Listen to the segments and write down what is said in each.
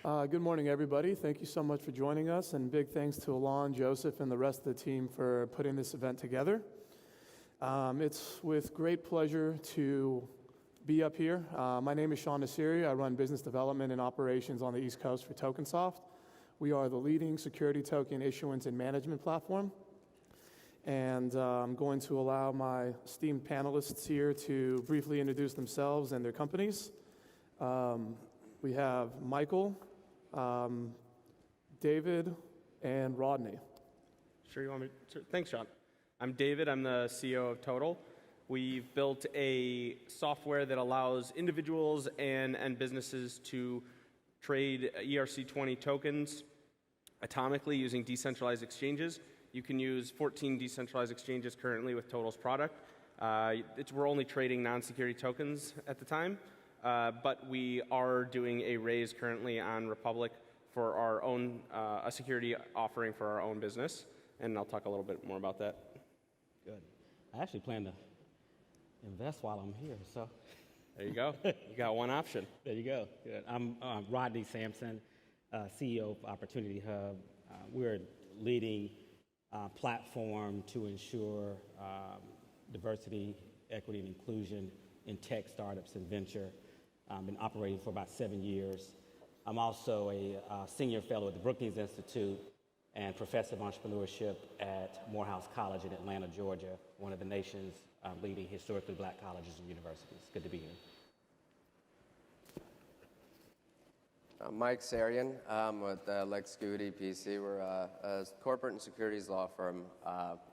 Good morning, everybody. Thank you so much for joining us, and big thanks to Alon, Joseph, and the rest of the team for putting this event together. It's with great pleasure to be up here. My name is Nasiri. I run business development and operations on the East Coast for Tokensoft. We are the leading security token issuance and management platform. And I'm going to allow my esteemed panelists here to briefly introduce themselves and their companies. We have Michael, David, and Rodney. Sure, you want me to? Thanks, Sean. I'm David. I'm the CEO of Total. We've built a software that allows individuals and businesses to trade ERC20 tokens atomically using decentralized exchanges. You can use 14 decentralized exchanges currently with Total's product. We're only trading non-security tokens at the time, but we are doing a raise currently on Republic for our own, a security offering for our own business, and I'll talk a little bit more about that. Good. I actually plan to invest while I'm here, so. There you go. You got one option. There you go. Good. I'm Rodney, Sampson, CEO of Opportunity Hub. We're a leading platform to ensure diversity, equity, and inclusion in tech startups and venture. I've been operating for about 7 years. I'm also a senior fellow at the Brookings Institute and professor of entrepreneurship at Morehouse College in Atlanta, Georgia, one of the nation's leading historically black colleges and universities. Good to be here. I'm Mike Saryan. I'm with Lex Goody PC. We're a corporate and securities law firm,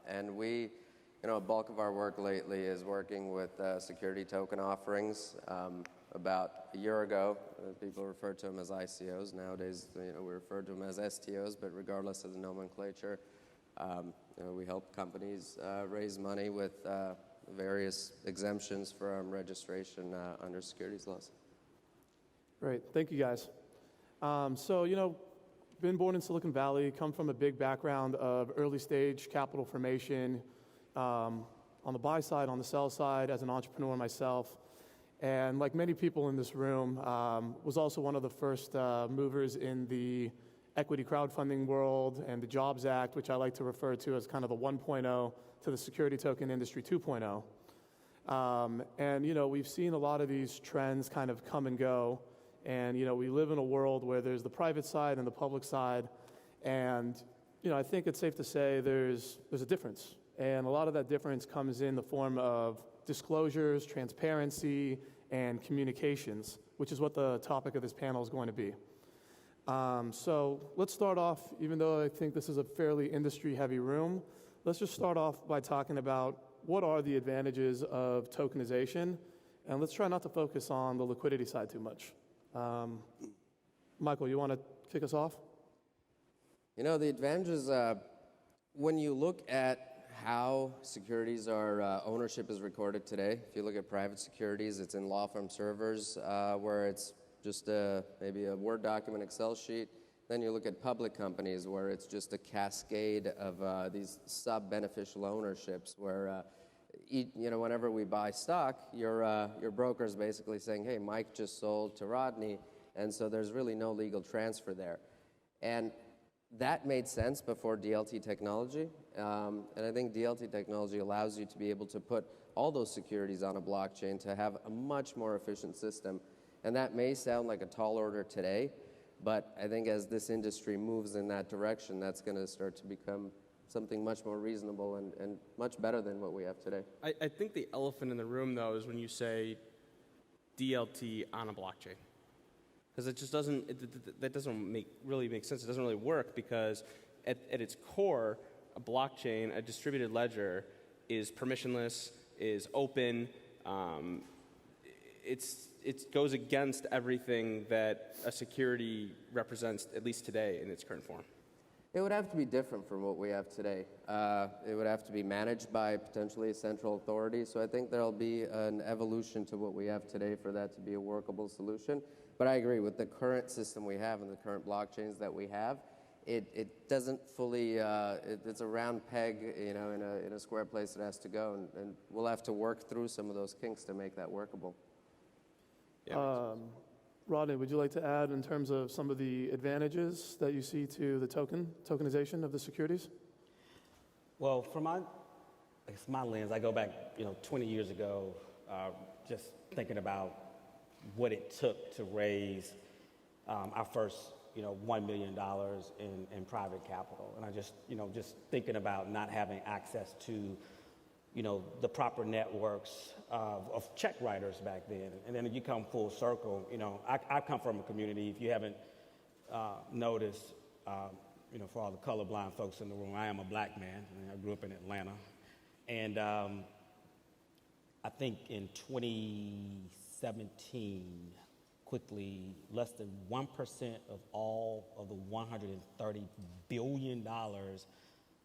and we, a bulk of our work lately is working with security token offerings. About a year ago, people referred to them as ICOs. Nowadays, we refer to them as STOs, but regardless of the nomenclature, we help companies raise money with various exemptions from registration under securities laws. Great. Thank you, guys. Been born in Silicon Valley, come from a big background of early stage capital formation on the buy side, on the sell side, as an entrepreneur myself. And like many people in this room, was also one of the first movers in the equity crowdfunding world and the Jobs Act, which I like to refer to as kind of the 1.0 to the security token industry 2.0. We've seen a lot of these trends kind of come and go. And, we live in a world where there's the private side and the public side. And, I think it's safe to say there's a difference. And a lot of that difference comes in the form of disclosures, transparency, and communications, which is what the topic of this panel is going to be. So let's start off, even though I think this is a fairly industry-heavy room, let's just start off by talking about what are the advantages of tokenization, and let's try not to focus on the liquidity side too much. Michael, you want to kick us off? The advantages, when you look at how securities ownership is recorded today, if you look at private securities, it's in law firm servers where it's just maybe a Word document, Excel sheet. Then you look at public companies where it's just a cascade of these sub-beneficial ownerships where whenever we buy stock, your broker is basically saying, hey, Mike just sold to Rodney, and so there's really no legal transfer there. And that made sense before DLT technology, and I think DLT technology allows you to be able to put all those securities on a blockchain to have a much more efficient system. And that may sound like a tall order today, but I think as this industry moves in that direction, that's going to start to become something much more reasonable and much better than what we have today. I think the elephant in the room, though, is when you say DLT on a blockchain. Because it just doesn't, that doesn't really make sense. It doesn't really work because at its core, a blockchain, a distributed ledger, is permissionless, is open. It goes against everything that a security represents, at least today, in its current form. It would have to be different from what we have today. It would have to be managed by potentially a central authority. So I think there'll be an evolution to what we have today for that to be a workable solution. But I agree with the current system we have and the current blockchains that we have. It doesn't fully. It's a round peg, in a square place it has to go, and we'll have to work through some of those kinks to make that workable. Yeah, Rodney, would you like to add in terms of some of the advantages that you see to the tokenization of the securities? Well, from my lens, I go back, 20 years ago, just thinking about what it took to raise our first, $1 million in private capital. And I just thinking about not having access to, the proper networks of check writers back then. And then you come full circle, I come from a community, if you haven't noticed, for all the colorblind folks in the room, I am a black man. I grew up in Atlanta. And I think in 2017, quickly, less than 1% of all of the $130 billion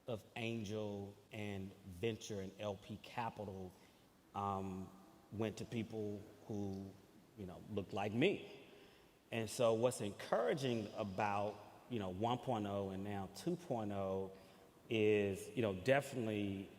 of angel and venture and LP capital went to people who, looked like me. And so what's encouraging about, 1.0 and now 2.0 is, definitely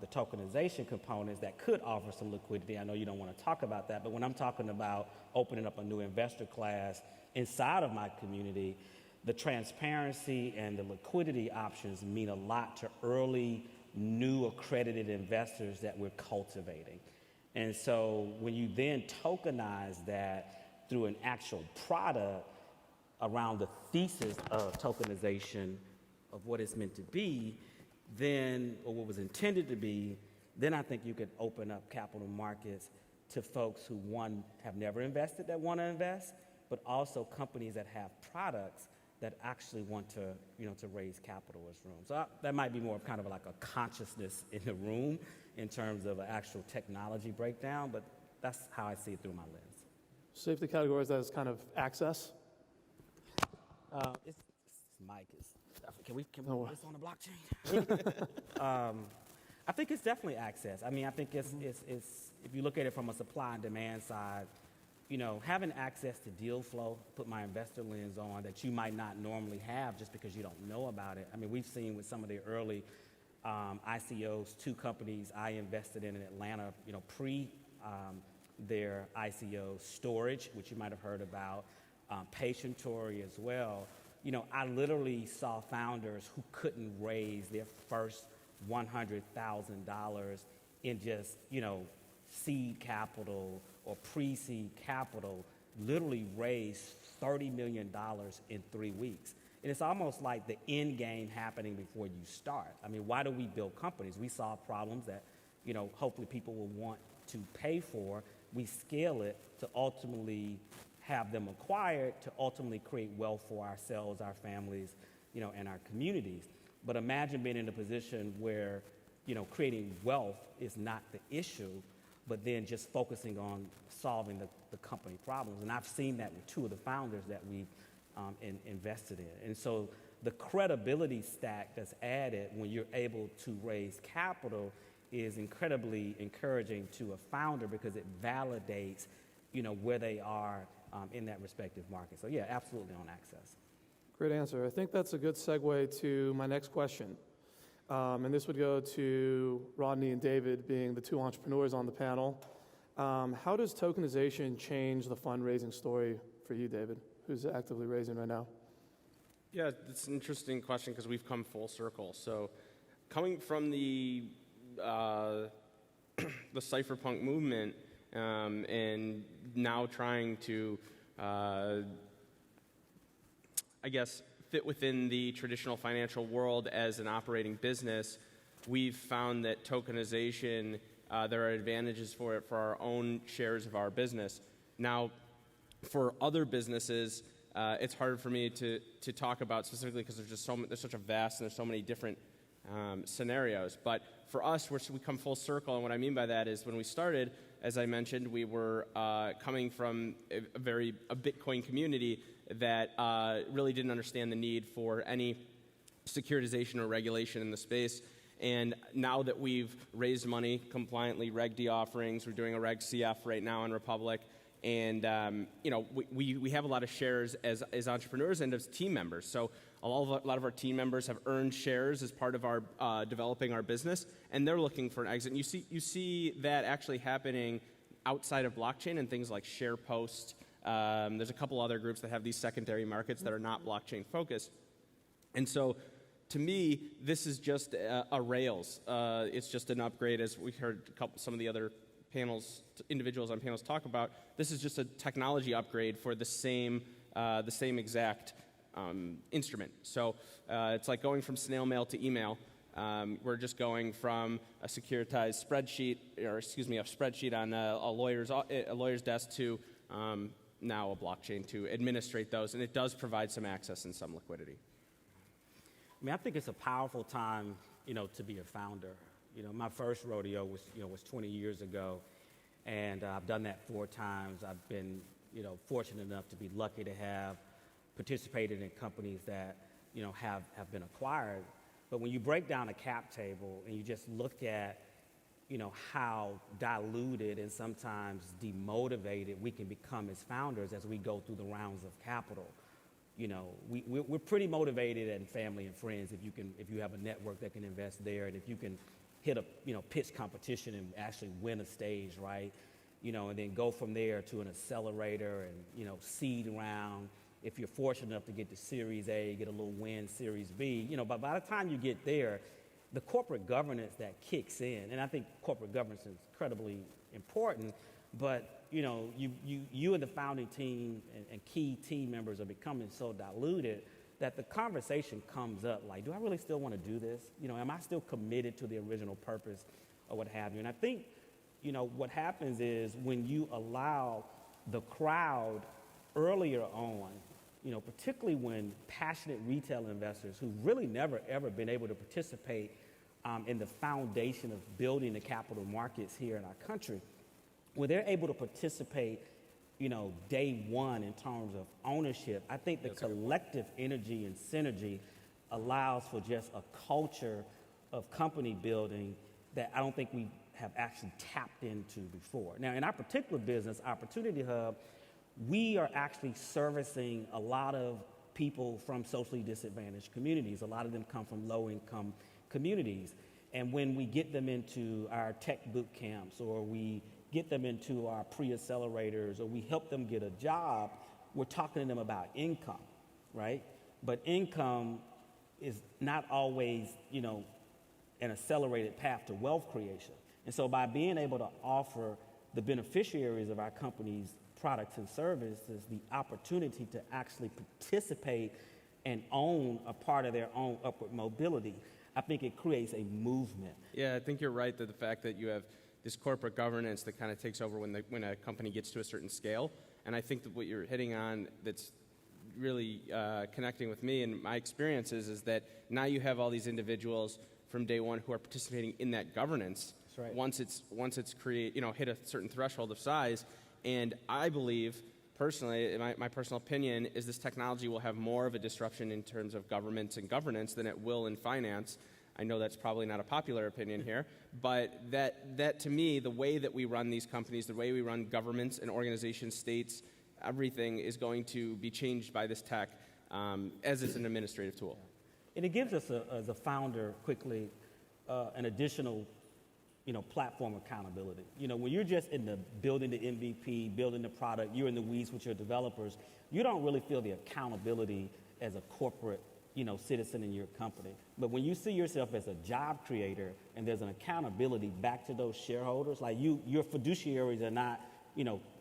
the tokenization components that could offer some liquidity. I know you don't want to talk about that, but when I'm talking about opening up a new investor class inside of my community, the transparency and the liquidity options mean a lot to early, new accredited investors that we're cultivating. And so when you then tokenize that through an actual product around the thesis of tokenization of what it's meant to be, then, or what was intended to be, then I think you could open up capital markets to folks who, one, have never invested that want to invest, but also companies that have products that actually want to, to raise capital as room. So that might be more of kind of like a consciousness in the room in terms of an actual technology breakdown, but that's how I see it through my lens. Safe to categorize that as kind of access? This mic is, can we put this on the blockchain? I think it's definitely access. I mean, I think it's if you look at it from a supply and demand side, having access to deal flow, put my investor lens on, that you might not normally have just because you don't know about it. I mean, we've seen with some of the early ICOs, 2 companies I invested in Atlanta, pre their ICO, Storage, which you might have heard about, Patientory as well. I literally saw founders who couldn't raise their first $100,000 in just, seed capital or pre-seed capital, literally raise $30 million in 3 weeks. And it's almost like the end game happening before you start. I mean, why do we build companies? We solve problems that, hopefully people will want to pay for. We scale it to ultimately have them acquired to ultimately create wealth for ourselves, our families, and our communities. But imagine being in a position where, creating wealth is not the issue, but then just focusing on solving the company problems. And I've seen that with 2 of the founders that we've invested in. And so the credibility stack that's added when you're able to raise capital is incredibly encouraging to a founder because it validates, where they are in that respective market. So yeah, absolutely on access. Great answer. I think that's a good segue to my next question. And this would go to Rodney and David, being the 2 entrepreneurs on the panel. How does tokenization change the fundraising story for you, David, who's actively raising right now? Yeah, it's an interesting question because we've come full circle. So coming from the cypherpunk movement and now trying to, fit within the traditional financial world as an operating business, we've found that tokenization, there are advantages for it for our own shares of our business. Now, for other businesses, it's hard for me to talk about specifically because there's such a vast and there's so many different scenarios. But for us, we come full circle, and what I mean by that is when we started, as I mentioned, we were coming from a Bitcoin community that really didn't understand the need for any securitization or regulation in the space. And now that we've raised money compliantly, Reg D offerings, we're doing a Reg CF right now in Republic, and we have a lot of shares as entrepreneurs and as team members. So a lot of our team members have earned shares as part of our developing our business, and they're looking for an exit. And you see that actually happening outside of blockchain and things like SharePost There's a couple other groups that have these secondary markets that are not blockchain focused. And so, to me, this is just a Rails. It's just an upgrade, as we heard some of the other individuals on panels talk about. This is just a technology upgrade for the same exact instrument. So it's like going from snail mail to email. We're just going from a securitized spreadsheet, a spreadsheet on a lawyer's desk to now a blockchain to administrate those, and it does provide some access and some liquidity. I mean, I think it's a powerful time, to be a founder. My first rodeo was 20 years ago, and I've done that 4 times. I've been, fortunate enough to be lucky to have participated in companies that, have been acquired. But when you break down a cap table and you just look at, how diluted and sometimes demotivated we can become as founders as we go through the rounds of capital. We're pretty motivated and family and friends if you have a network that can invest there, and if you can hit a pitch competition and actually win a stage, right? And then go from there to an accelerator and seed round. If you're fortunate enough to get to Series A, get a little win, Series B, but by the time you get there, the corporate governance that kicks in, and I think corporate governance is incredibly important, but you and the founding team and key team members are becoming so diluted that the conversation comes up like, do I really still want to do this? Am I still committed to the original purpose or what have you? And I think, what happens is when you allow the crowd earlier on, particularly when passionate retail investors who've really never, ever been able to participate in the foundation of building the capital markets here in our country, when they're able to participate, day one in terms of ownership, I think the collective energy and synergy allows for just a culture of company building that I don't think we have actually tapped into before. Now, in our particular business, Opportunity Hub, we are actually servicing a lot of people from socially disadvantaged communities. A lot of them come from low-income communities. And when we get them into our tech boot camps, or we get them into our pre-accelerators, or we help them get a job, we're talking to them about income, right? But income is not always, an accelerated path to wealth creation. And so by being able to offer the beneficiaries of our company's products and services the opportunity to actually participate and own a part of their own upward mobility, I think it creates a movement. Yeah, I think you're right that the fact that you have this corporate governance that kind of takes over when a company gets to a certain scale. And I think that what you're hitting on that's really connecting with me and my experiences is that now you have all these individuals from day one who are participating in that governance. That's right. Once it's hit a certain threshold of size. And I believe, personally, my personal opinion is this technology will have more of a disruption in terms of government and governance than it will in finance. I know that's probably not a popular opinion here, but that to me, the way that we run these companies, the way we run governments and organizations, states, everything is going to be changed by this tech as it's an administrative tool. And it gives us, as a founder, quickly, an additional platform accountability. When you're just in the building the MVP, building the product, you're in the weeds with your developers, you don't really feel the accountability as a corporate, citizen in your company. But when you see yourself as a job creator and there's an accountability back to those shareholders, like your fiduciaries are not,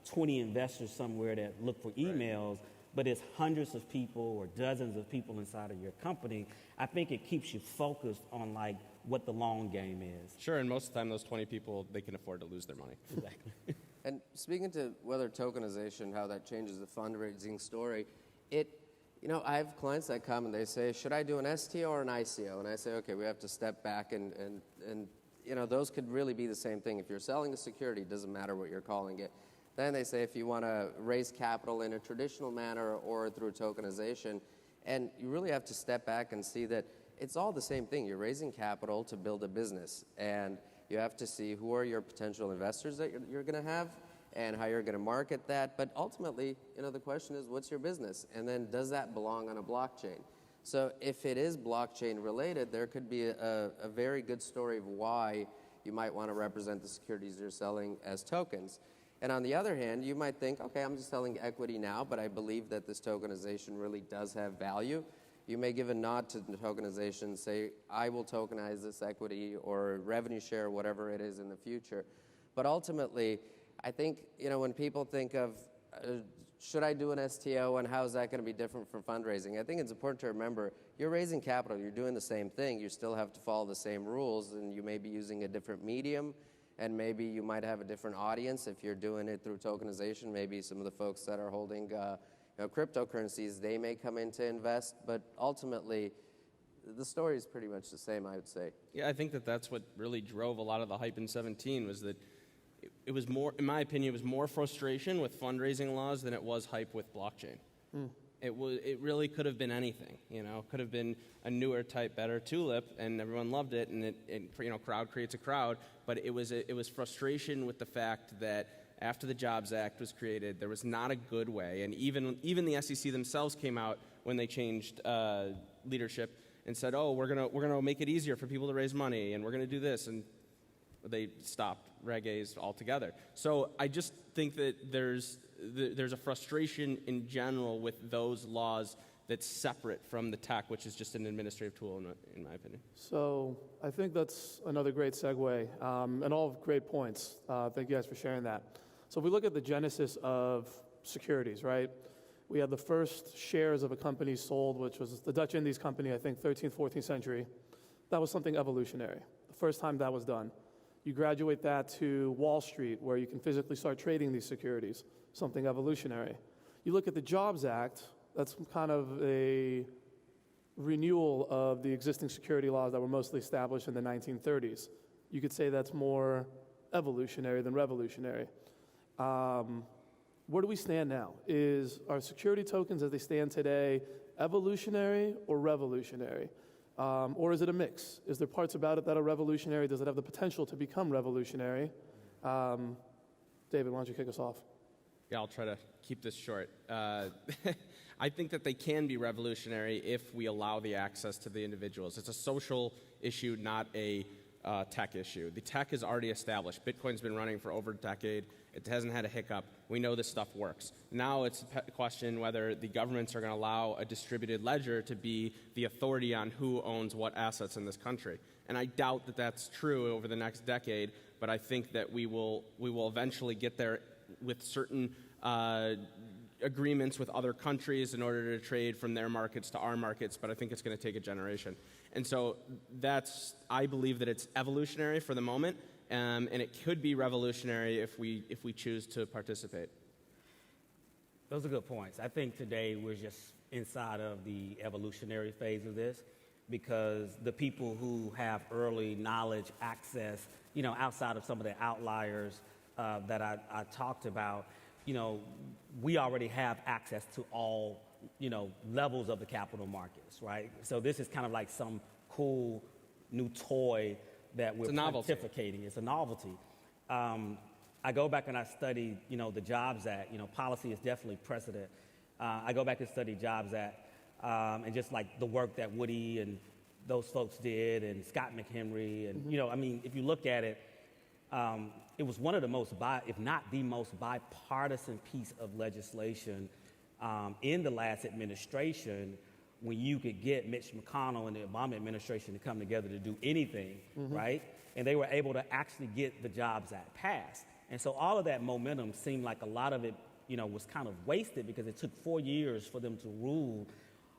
20 investors somewhere that look for emails, but it's hundreds of people or dozens of people inside of your company. I think it keeps you focused on what the long game is. Sure, and most of the time those 20 people, they can afford to lose their money. Exactly. And speaking to whether tokenization, how that changes the fundraising story, I have clients that come and they say, should I do an STO or an ICO? And I say, okay, we have to step back and those could really be the same thing. If you're selling a security, it doesn't matter what you're calling it. Then they say if you want to raise capital in a traditional manner or through tokenization, and you really have to step back and see that it's all the same thing. You're raising capital to build a business, and you have to see who are your potential investors that you're going to have and how you're going to market that. But ultimately, the question is, what's your business? And then does that belong on a blockchain? So if it is blockchain related, there could be a very good story of why you might want to represent the securities you're selling as tokens. And on the other hand, you might think, okay, I'm just selling equity now, but I believe that this tokenization really does have value. You may give a nod to the tokenization, say, I will tokenize this equity or revenue share, whatever it is in the future. But ultimately, I think, when people think of, should I do an STO and how is that going to be different from fundraising? I think it's important to remember, you're raising capital, you're doing the same thing, you still have to follow the same rules, and you may be using a different medium, and maybe you might have a different audience if you're doing it through tokenization. Maybe some of the folks that are holding cryptocurrencies, they may come in to invest, but ultimately, the story is pretty much the same, I would say. Yeah, I think that that's what really drove a lot of the hype in 17 was that it was more, in my opinion, it was more frustration with fundraising laws than it was hype with blockchain. It really could have been anything, could have been a newer type, better tulip, and everyone loved it, and crowd creates a crowd. But it was frustration with the fact that after the Jobs Act was created, there was not a good way, and even the SEC themselves came out when they changed leadership and said, oh, we're gonna make it easier for people to raise money, and we're gonna do this, and they stopped Reg A's altogether. So I just think that there's a frustration in general with those laws that's separate from the tech, which is just an administrative tool, in my opinion. So I think that's another great segue, and all great points. Thank you guys for sharing that. So if we look at the genesis of securities, right? We had the first shares of a company sold, which was the Dutch Indies company, I think 13th, 14th century. That was something evolutionary. The first time that was done. You graduate that to Wall Street, where you can physically start trading these securities, something evolutionary. You look at the Jobs Act, that's kind of a renewal of the existing security laws that were mostly established in the 1930s. You could say that's more evolutionary than revolutionary. Where do we stand now? Are security tokens as they stand today evolutionary or revolutionary? Or is it a mix? Is there parts about it that are revolutionary? Does it have the potential to become revolutionary? David, why don't you kick us off? Yeah, I'll try to keep this short. I think that they can be revolutionary if we allow the access to the individuals. It's a social issue, not a tech issue. The tech is already established. Bitcoin's been running for over a decade. It hasn't had a hiccup. We know this stuff works. Now it's a question whether the governments are going to allow a distributed ledger to be the authority on who owns what assets in this country. And I doubt that that's true over the next decade, but I think that we will eventually get there with certain agreements with other countries in order to trade from their markets to our markets, but I think it's going to take a generation. And so I believe that it's evolutionary for the moment, and it could be revolutionary if we choose to participate. Those are good points. I think today we're just inside of the evolutionary phase of this, because the people who have early knowledge access, outside of some of the outliers that I talked about, we already have access to all, levels of the capital markets, right? So this is kind of like some cool new toy that we're pontificating. It's a novelty. I go back and I study, the Jobs Act. Policy is definitely precedent. I go back and study Jobs Act, and just like the work that Woody and those folks did, and Scott McHenry, and if you look at it, it was one of the most, if not the most bipartisan piece of legislation in the last administration, when you could get Mitch McConnell and the Obama administration to come together to do anything, right? And they were able to actually get the Jobs Act passed. And so all of that momentum seemed like a lot of it, was kind of wasted because it took 4 years for them to rule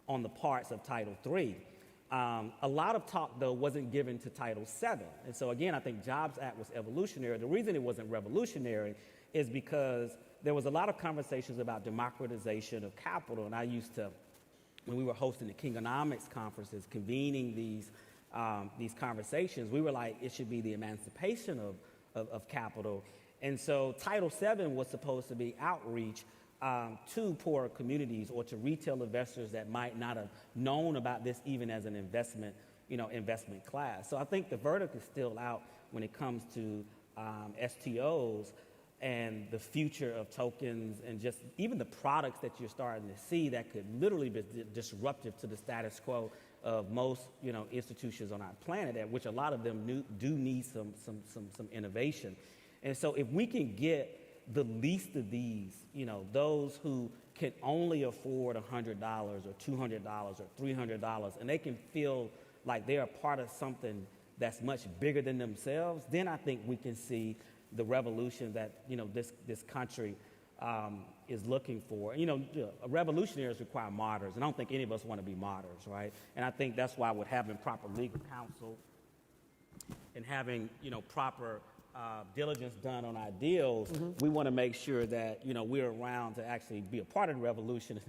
on the parts of Title III. A lot of talk, though, wasn't given to Title VII. And so, again, I think Jobs Act was evolutionary. The reason it wasn't revolutionary is because there was a lot of conversations about democratization of capital. And I used to, when we were hosting the Kingonomics conferences, convening these conversations, we were like, it should be the emancipation of capital. And so Title VII was supposed to be outreach to poorer communities or to retail investors that might not have known about this even as an investment class. So I think the verdict is still out when it comes to STOs and the future of tokens and just even the products that you're starting to see that could literally be disruptive to the status quo of most institutions on our planet, at which a lot of them do need some innovation. And so if we can get the least of these, those who can only afford $100 or $200 or $300, and they can feel like they're a part of something that's much bigger than themselves, then I think we can see the revolution that, this country is looking for. Revolutionaries require martyrs, and I don't think any of us want to be martyrs, right? And I think that's why with having proper legal counsel and having, proper diligence done on our deals, we want to make sure that, we're around to actually be a part of the revolution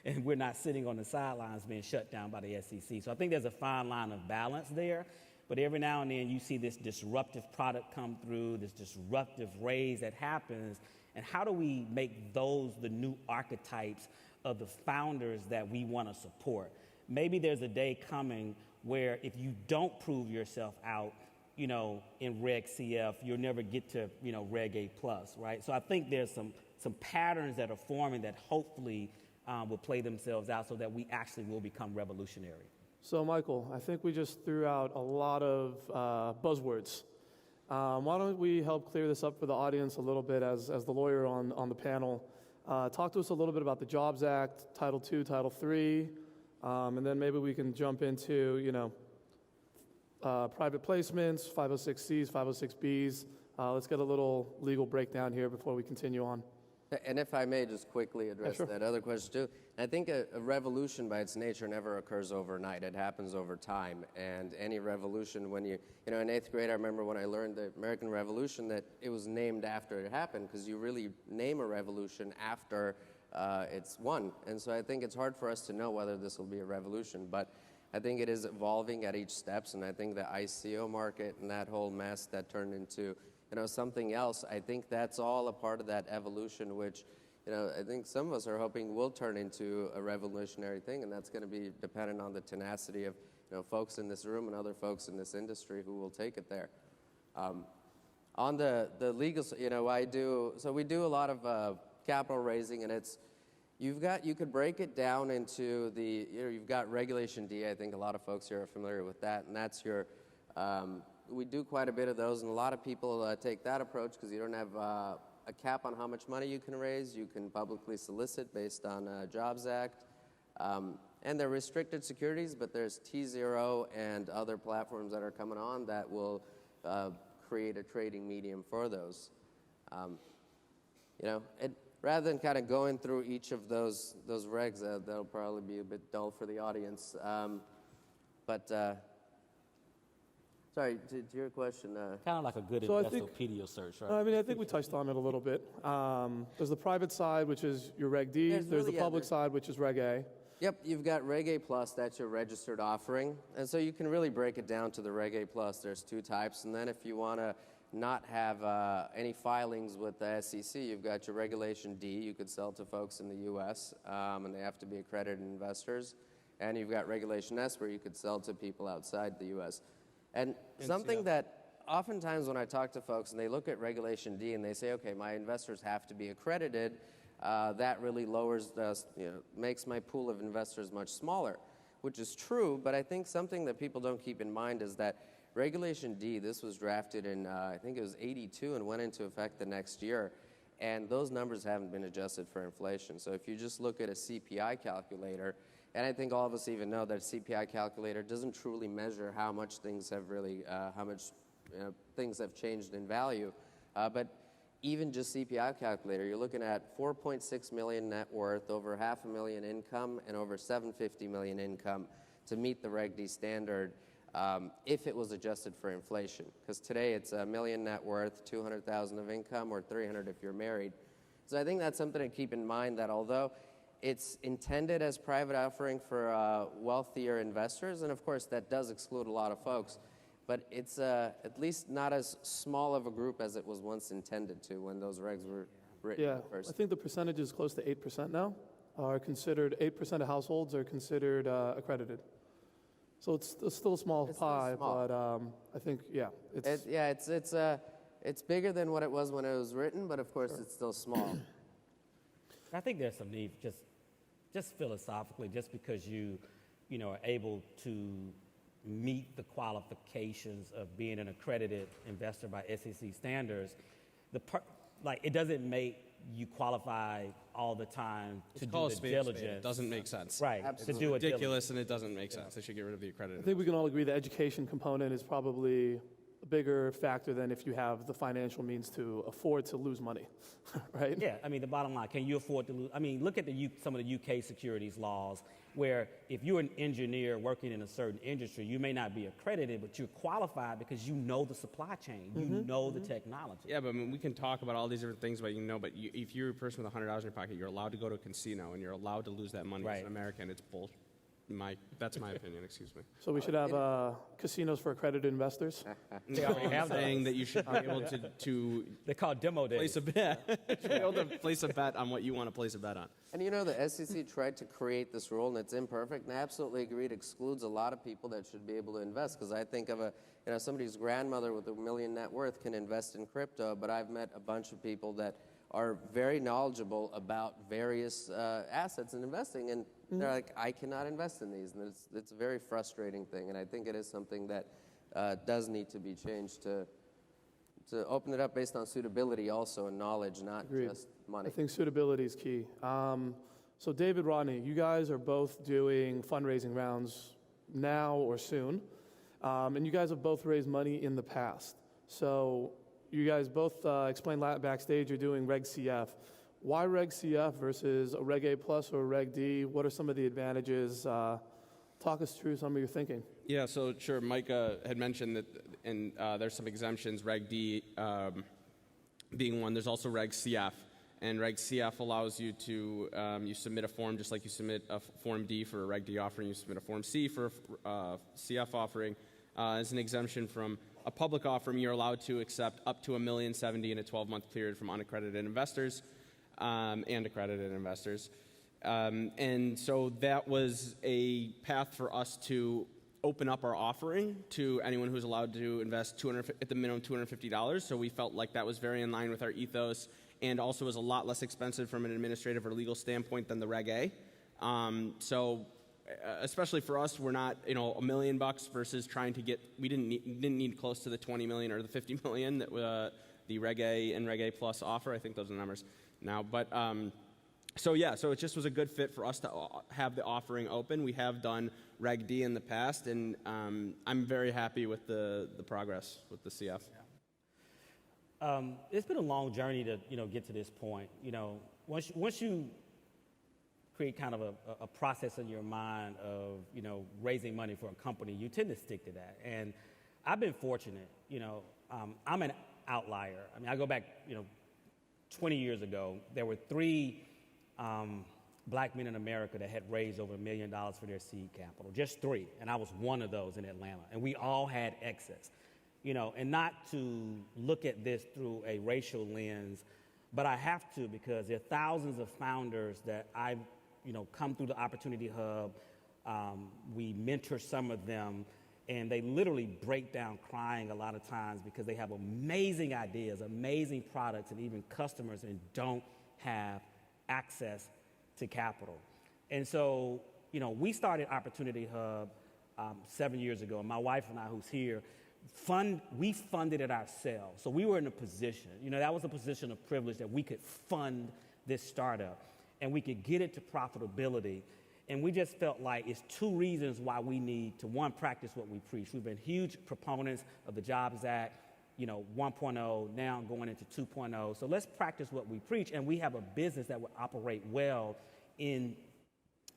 and we're not sitting on the sidelines being shut down by the SEC. So I think there's a fine line of balance there. But every now and then you see this disruptive product come through, this disruptive raise that happens. And how do we make those the new archetypes of the founders that we want to support? Maybe there's a day coming where if you don't prove yourself out, in Reg CF, you'll never get to, Reg A+, right? So I think there's some patterns that are forming that hopefully will play themselves out so that we actually will become revolutionary. So, Michael, I think we just threw out a lot of buzzwords. Why don't we help clear this up for the audience a little bit as the lawyer on the panel. Talk to us a little bit about the Jobs Act, Title II, Title III, and then maybe we can jump into, private placements, 506Cs, 506Bs. Let's get a little legal breakdown here before we continue on. And if I may just quickly address that other question too. I think a revolution by its nature never occurs overnight. It happens over time. And any revolution, when in 8th grade, I remember when I learned the American Revolution that it was named after it happened, because you really name a revolution after it's won. And so I think it's hard for us to know whether this will be a revolution. But I think it is evolving at each steps. And I think the ICO market and that whole mess that turned into something else, I think that's all a part of that evolution, which, I think some of us are hoping will turn into a revolutionary thing, and that's going to be dependent on the tenacity of, folks in this room and other folks in this industry who will take it there. On the legal, we do a lot of capital raising, and you could break it down into you've got Regulation D. I think a lot of folks here are familiar with that, and that's your, we do quite a bit of those, and a lot of people take that approach because you don't have a cap on how much money you can raise. You can publicly solicit based on Jobs Act. And they're restricted securities, but there's T0 and other platforms that are coming on that will create a trading medium for those. Rather than kind of going through each of those regs, that'll probably be a bit dull for the audience. Sorry, to your question. Kind of like a good So I Investopedia search, right? I think we touched on it a little bit. There's the private side, which is your Reg D. There's the public side, which is Reg A. Yep, you've got Reg A+, that's your registered offering. And so you can really break it down to the Reg A+. There's two types. And then if you want to not have any filings with the SEC, you've got your Regulation D. You could sell to folks in the U.S., and they have to be accredited investors. And you've got Regulation S, where you could sell to people outside the U.S. And something that oftentimes when I talk to folks and they look at Regulation D and they say, okay, my investors have to be accredited, that really lowers makes my pool of investors much smaller, which is true. But I think something that people don't keep in mind is that Regulation D, this was drafted in, I think it was 82 and went into effect the next year. And those numbers haven't been adjusted for inflation. So if you just look at a CPI calculator, and I think all of us even know that a CPI calculator doesn't truly measure how much things have really, things have changed in value. But even just CPI calculator, you're looking at 4.6 million net worth, over $500,000 income, and over $750 million income to meet the Reg D standard if it was adjusted for inflation. Because today it's $1 million net worth, $200,000 of income, or $300,000 if you're married. So I think that's something to keep in mind, that although it's intended as private offering for wealthier investors, and of course that does exclude a lot of folks, but it's at least not as small of a group as it was once intended to when those regs were written first. I think the percentage is close to 8% now. 8% of households are considered accredited. So it's still a small pie, small. but I think, it's bigger than what it was when it was written, but of course it's still small. I think there's some need, just philosophically, just because you are able to meet the qualifications of being an accredited investor by SEC standards, like it doesn't make you qualify all the time to Call do a the spade a spade. diligence. It doesn't make sense. Right, Absolutely. to do it Ridiculous, and it doesn't make sense. They should get rid of the I accredited. think we can all agree the education component is probably a bigger factor than if you have the financial means to afford to lose money, right? Yeah, I mean, the bottom line, can you afford to lose? I mean, look at some of the UK securities laws where if you're an engineer working in a certain industry, you may not be accredited, but you're qualified because you know the supply chain, you know the technology. Yeah, but I mean, we can talk about all these different things, but if you're a person with $100 in your pocket, you're allowed to go to a casino and you're allowed to lose that money as Right. an American. It's bull. That's my opinion. Excuse me. So we should have casinos for accredited investors. They already have saying those. that you should be able to They're called demo days. place a bet. You should be able to place a bet on what you want to place a bet on. And you know, the SEC tried to create this rule, and it's imperfect. And I absolutely agree, it excludes a lot of people that should be able to invest. Because I think of somebody's grandmother with $1 million net worth can invest in crypto, but I've met a bunch of people that are very knowledgeable about various assets and investing, and they're like, I cannot invest in these, and it's a very frustrating thing. And I think it is something that does need to be changed to open it up based on suitability also and knowledge, not Agreed. just money. I think suitability is key. So David, Rodney, you guys are both doing fundraising rounds now or soon, and you guys have both raised money in the past. So you guys both explained backstage you're doing Reg CF. Why Reg CF versus a Reg A plus or a Reg D? What are some of the advantages? Talk us through some of your thinking. Yeah, so sure. Mike had mentioned that, and there's some exemptions. Reg D being one. There's also Reg CF, and Reg CF allows you to you submit a form just like you submit a Form D for a Reg D offering. You submit a Form C for a CF offering. As an exemption from a public offering, you're allowed to accept up to $1,070,000 in a 12-month period from unaccredited investors and accredited investors. And so that was a path for us to open up our offering to anyone who's allowed to invest at the minimum $250. So we felt like that was very in line with our ethos, and also was a lot less expensive from an administrative or legal standpoint than the Reg A. Especially for us, we're not, $1 million versus trying to get. We didn't need close to the 20 million or the 50 million that the Reg A and Reg A Plus offer. I think those are the numbers now. But so it just was a good fit for us to have the offering open. We have done Reg D in the past, and I'm very happy with the progress with the CF. It's been a long journey to get to this point. Once you create kind of a process in your mind of raising money for a company, you tend to stick to that. And I've been fortunate. I'm an outlier. I mean, I go back 20 years ago. There were 3 black men in America that had raised over $1 million for their seed capital. Just 3, and I was one of those in Atlanta. And we all had excess. And not to look at this through a racial lens, but I have to, because there are thousands of founders that I've come through the Opportunity Hub. We mentor some of them, and they literally break down crying a lot of times because they have amazing ideas, amazing products, and even customers, and don't have access to capital. And so, we started Opportunity Hub 7 years ago, and my wife and I, who's here, we funded it ourselves. So we were in a position, that was a position of privilege that we could fund this startup and we could get it to profitability. And we just felt like it's 2 reasons why we need to, 1, practice what we preach. We've been huge proponents of the Jobs Act, 1.0, now going into 2.0. So let's practice what we preach, and we have a business that will operate well in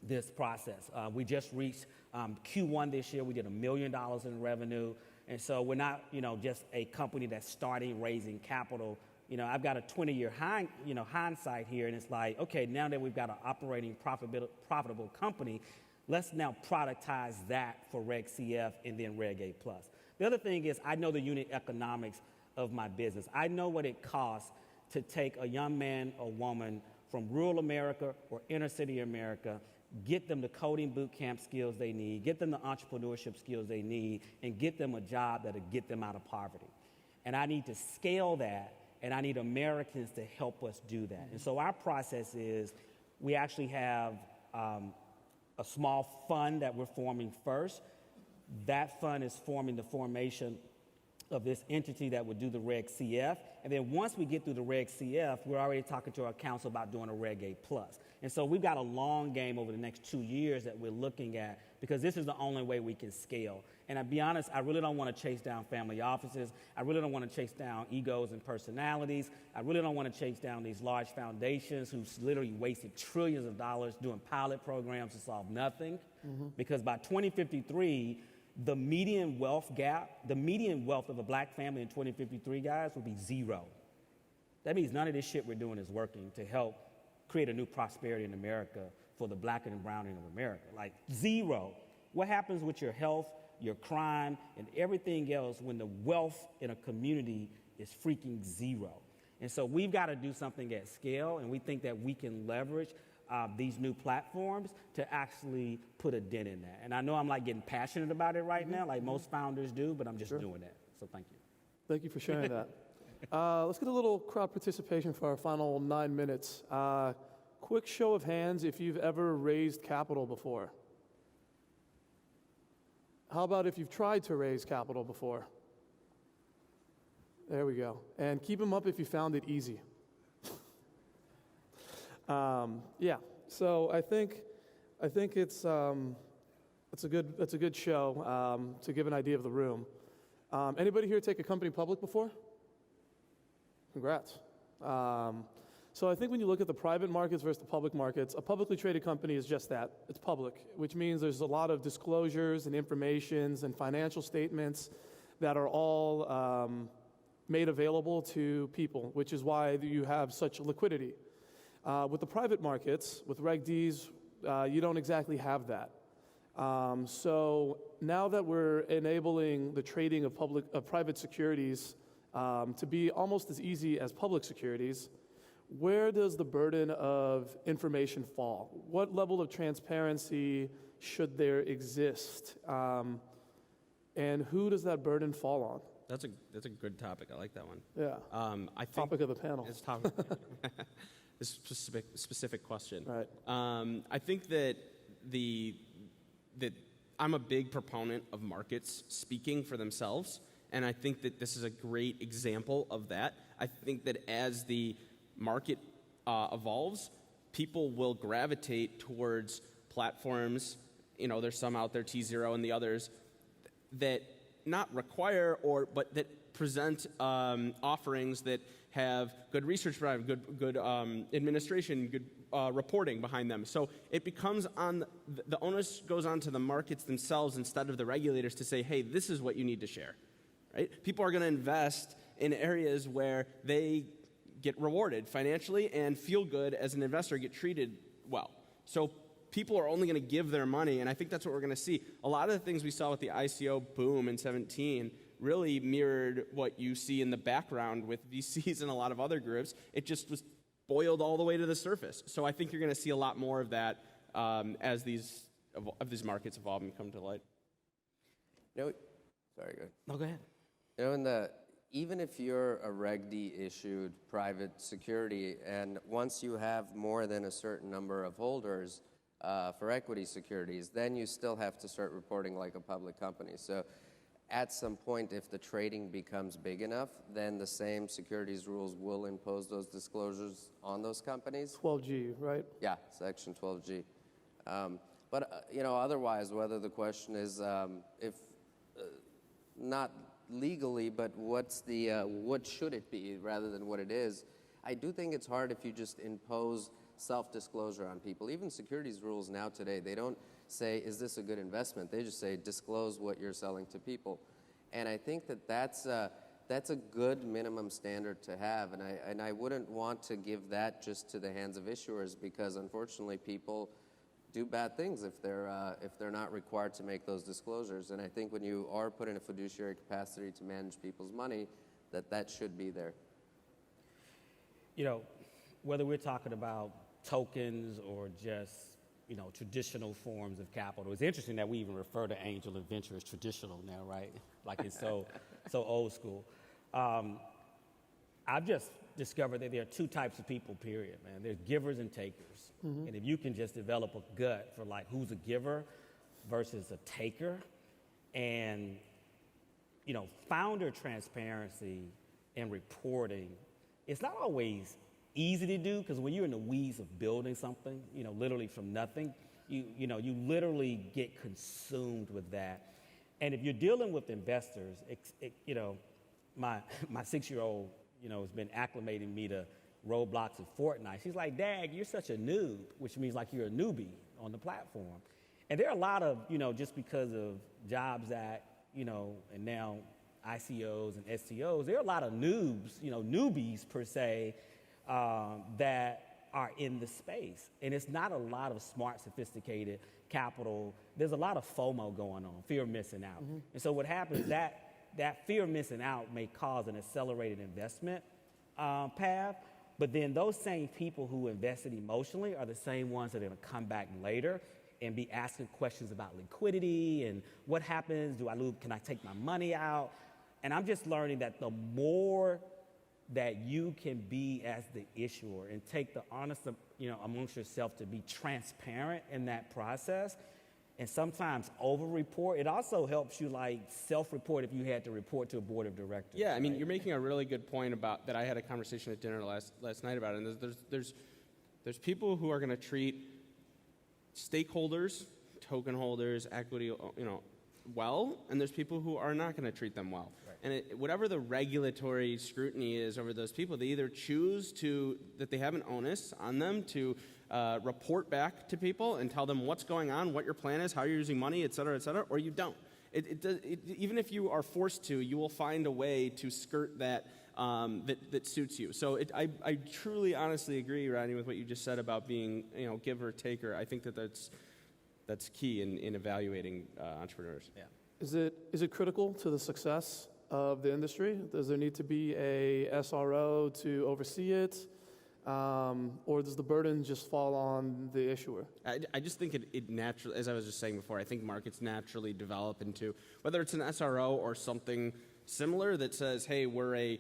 this process. We just reached Q1 this year. We did $1 million in revenue. And so we're not, just a company that's starting raising capital. I've got a 20-year hindsight here, and it's like, okay, now that we've got an operating profitable company, let's now productize that for Reg CF and then Reg A+. The other thing is I know the unit economics of my business. I know what it costs to take a young man or woman from rural America or inner city America, get them the coding boot camp skills they need, get them the entrepreneurship skills they need, and get them a job that'll get them out of poverty. And I need to scale that, and I need Americans to help us do that. And so our process is we actually have a small fund that we're forming first. That fund is forming the formation of this entity that would do the Reg CF. And then once we get through the Reg CF, we're already talking to our council about doing a Reg A+. And so we've got a long game over the next 2 years that we're looking at, because this is the only way we can scale. And I'll be honest, I really don't want to chase down family offices. I really don't want to chase down egos and personalities. I really don't want to chase down these large foundations who've literally wasted trillions of dollars doing pilot programs to solve nothing. Because by 2053, the median wealth gap, the median wealth of a black family in 2053, guys, will be 0. That means none of this shit we're doing is working to help create a new prosperity in America for the black and browning of America. Like 0. What happens with your health, your crime, and everything else when the wealth in a community is freaking 0? And so we've got to do something at scale, and we think that we can leverage these new platforms to actually put a dent in that. And I know I'm like getting passionate about it right now, like most founders do, but I'm just doing that. So thank you. Thank you for sharing that. Let's get a little crowd participation for our final 9 minutes. Quick show of hands if you've ever raised capital before. How about if you've tried to raise capital before? There we go. And keep them up if you found it easy. Yeah. So I think it's a good show to give an idea of the room. Anybody here take a company public before? Congrats. So I think when you look at the private markets versus the public markets, a publicly traded company is just that. It's public, which means there's a lot of disclosures and informations and financial statements that are all made available to people, which is why you have such liquidity. With the private markets, with Reg Ds, you don't exactly have that. So now that we're enabling the trading of private securities to be almost as easy as public securities, where does the burden of information fall? What level of transparency should there exist? And who does that burden fall on? That's a good topic. I like that one. Yeah. I think Topic of the panel. It's topic. This specific question. Right. I think that I'm a big proponent of markets speaking for themselves, and I think that this is a great example of that. I think that as the market evolves, people will gravitate towards platforms. There's some out there, T0 and the others, that not require but that present offerings that have good research behind them, good administration, good reporting behind them. So it becomes the onus goes on to the markets themselves instead of the regulators to say, hey, this is what you need to share, right? People are going to invest in areas where they get rewarded financially and feel good as an investor, get treated well. So people are only going to give their money, and I think that's what we're going to see. A lot of the things we saw with the ICO boom in 2017 really mirrored what you see in the background with VCs and a lot of other groups. It just was boiled all the way to the surface. So I think you're going to see a lot more of that as these markets evolve and come to light. Sorry, go ahead. No, go ahead. Even if you're a Reg D issued private security, and once you have more than a certain number of holders for equity securities, then you still have to start reporting like a public company. So at some point, if the trading becomes big enough, then the same securities rules will impose those disclosures on those companies. 12G, right? Yeah, Section 12G. But otherwise, whether the question is if not legally, but what should it be rather than what it is, I do think it's hard if you just impose self-disclosure on people. Even securities rules now today, they don't say, is this a good investment? They just say, disclose what you're selling to people. And I think that's a good minimum standard to have, and I wouldn't want to give that just to the hands of issuers, because unfortunately people do bad things if they're not required to make those disclosures. And I think when you are put in a fiduciary capacity to manage people's money, that should be there. Whether we're talking about tokens or just traditional forms of capital, it's interesting that we even refer to angel and venture as traditional now, right? Like it's so old school. I've just discovered that there are two types of people, period, man. There's givers and takers. Mm-hmm. And if you can just develop a gut for like who's a giver versus a taker, and founder transparency and reporting, it's not always easy to do because when you're in the weeds of building something, literally from nothing, you literally get consumed with that. And if you're dealing with investors, my 6-year-old, has been acclimating me to Roblox and Fortnite. She's like, Dad, you're such a noob, which means like you're a newbie on the platform. And there are a lot of, just because of Jobs Act, and now ICOs and SCOs, there are a lot of noobs, newbies per se, that are in the space. And it's not a lot of smart, sophisticated capital. There's a lot of FOMO going on, fear of missing out. Mm-hmm. And so what happens is that fear of missing out may cause an accelerated investment path, but then those same people who invested emotionally are the same ones that are going to come back later and be asking questions about liquidity and what happens, do I lose, can I take my money out? And I'm just learning that the more that you can be as the issuer and take the honest, amongst yourself to be transparent in that process and sometimes over-report. It also helps you like self-report if you had to report to a board of directors. Yeah, I mean, you're making a really good point about that. I had a conversation at dinner last night about it. And there's people who are going to treat stakeholders, token holders, equity, well, and there's people who are not going to treat them well. Right. And whatever the regulatory scrutiny is over those people, they either choose that they have an onus on them to report back to people and tell them what's going on, what your plan is, how you're using money, et cetera, or you don't. Even if you are forced to, you will find a way to skirt that that suits you. So I truly, honestly agree, Rodney, with what you just said about being, give or taker. I think that's key in evaluating entrepreneurs. Yeah. Is it critical to the success of the industry? Does there need to be a SRO to oversee it? Or does the burden just fall on the issuer? I just think it naturally, as I was just saying before, I think markets naturally develop into, whether it's an SRO or something similar that says, hey, we're a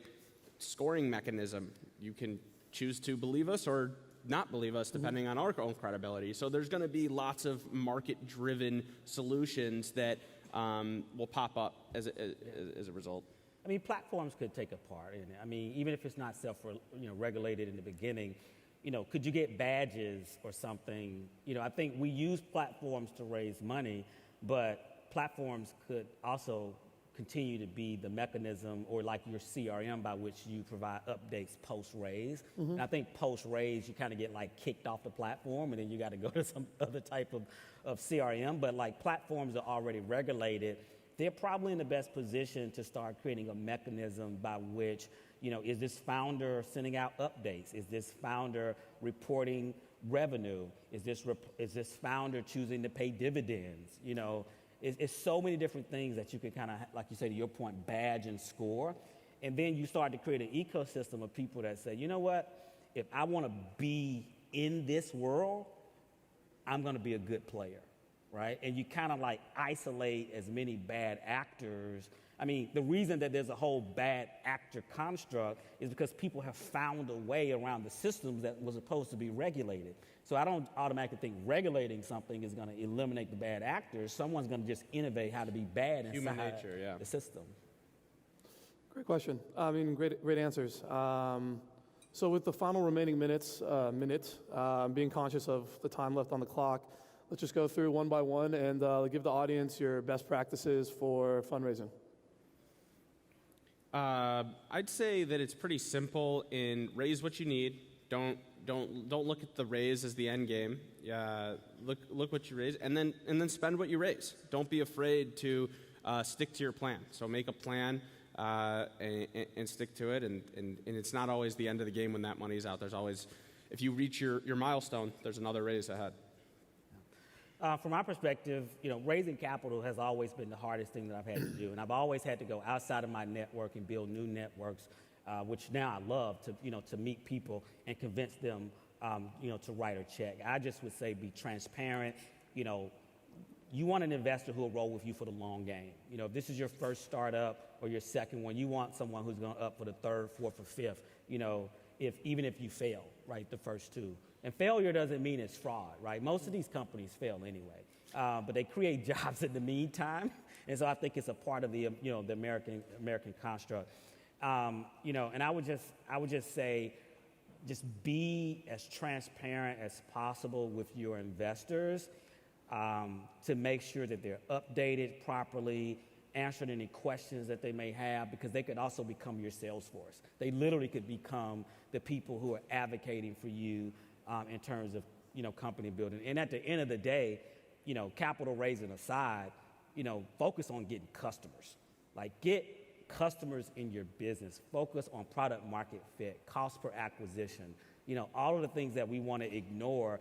scoring mechanism. You can choose to believe us or not believe us depending on our own credibility. So there's going to be lots of market-driven solutions that will pop up as a result. I mean, platforms could take a part in it. I mean, even if it's not regulated in the beginning, could you get badges or something? I think we use platforms to raise money, but platforms could also continue to be the mechanism or like your CRM by which you provide updates post-raise. Mm-hmm. And I think post-raise, you kind of get like kicked off the platform and then you got to go to some other type of CRM. But like platforms are already regulated. They're probably in the best position to start creating a mechanism by which, is this founder sending out updates? Is this founder reporting revenue? Is this founder choosing to pay dividends? It's so many different things that you can kind of, like you say, to your point, badge and score. And then you start to create an ecosystem of people that say, you know what, if I want to be in this world, I'm going to be a good player. Right? And you kind of like isolate as many bad actors. I mean, the reason that there's a whole bad actor construct is because people have found a way around the systems that was supposed to be regulated. So I don't automatically think regulating something is going to eliminate the bad actors. Someone's going to just innovate how to be bad inside human nature, yeah. the system. Great question. I mean, great answers. So with the final remaining minute, being conscious of the time left on the clock, let's just go through one by one and give the audience your best practices for fundraising. I'd say that it's pretty simple in raise what you need. Don't look at the raise as the end game. Look what you raise, and then spend what you raise. Don't be afraid to stick to your plan. So make a plan and stick to it. And it's not always the end of the game when that money's out. There's always, if you reach your milestone, there's another raise ahead. From my perspective, raising capital has always been the hardest thing that I've had to do, and I've always had to go outside of my network and build new networks, which now I love to meet people and convince them, to write a check. I just would say be transparent. You want an investor who will roll with you for the long game. If this is your first startup or your second one, you want someone who's going to up for the third, fourth, or fifth. Even if you fail, right, the first two. And failure doesn't mean it's fraud, right? Most of these companies fail anyway. but they create jobs in the meantime. And so I think it's a part of the the American construct. And I would just say, just be as transparent as possible with your investors to make sure that they're updated properly, answering any questions that they may have, because they could also become your sales force. They literally could become the people who are advocating for you in terms of company building. And at the end of the day, capital raising aside, focus on getting customers. Like, get customers in your business. Focus on product market fit, cost per acquisition, all of the things that we want to ignore.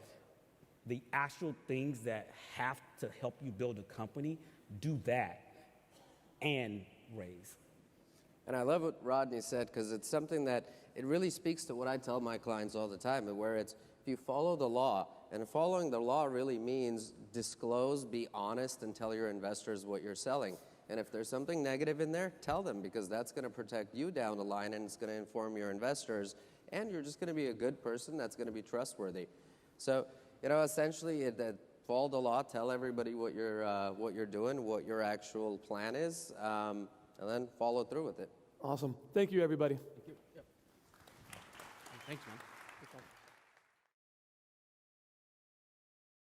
The actual things that have to help you build a company, do that and raise. And I love what Rodney said, because it's something that it really speaks to what I tell my clients all the time, where it's, if you follow the law, and following the law really means disclose, be honest, and tell your investors what you're selling. And if there's something negative in there, tell them, because that's going to protect you down the line, and it's going to inform your investors, and you're just going to be a good person that's going to be trustworthy. So, essentially, follow the law, tell everybody what you're doing, what your actual plan is, and then follow through with it. Awesome. Thank you, everybody. Thank you. Yep. Thanks, man.